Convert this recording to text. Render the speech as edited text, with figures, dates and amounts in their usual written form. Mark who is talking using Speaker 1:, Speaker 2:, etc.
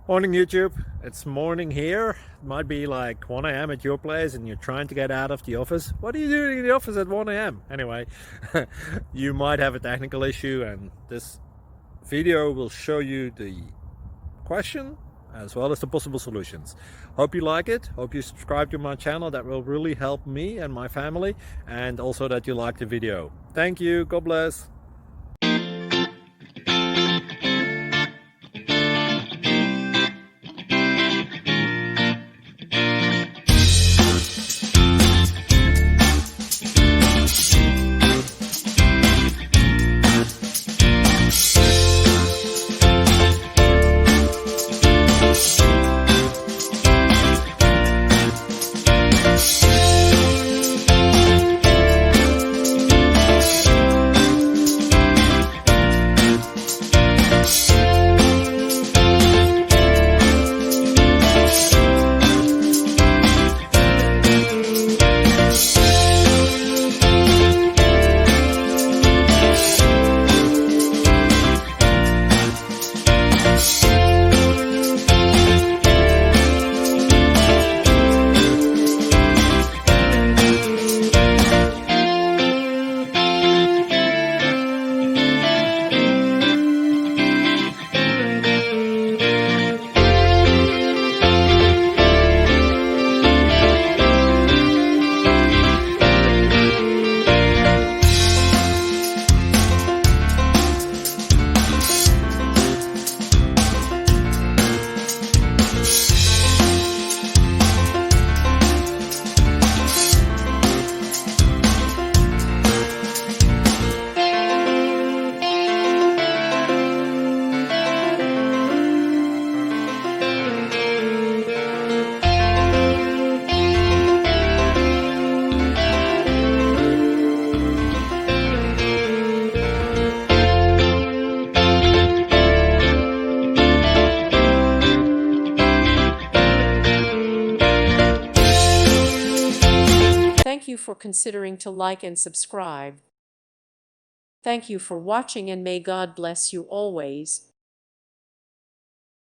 Speaker 1: Morning YouTube, it's morning here. It might be like 1 a.m. at your place and you're trying to get out of the office. What are you doing in the office at 1 a.m.? Anyway, you might have a technical issue and this video will show you the question as well as the possible solutions. Hope you like it, hope you subscribe to my channel. That will really help me and my family, and also that you like the video. Thank you, God bless.
Speaker 2: Thank you for considering to like and subscribe. Thank you for watching, and may God bless you always.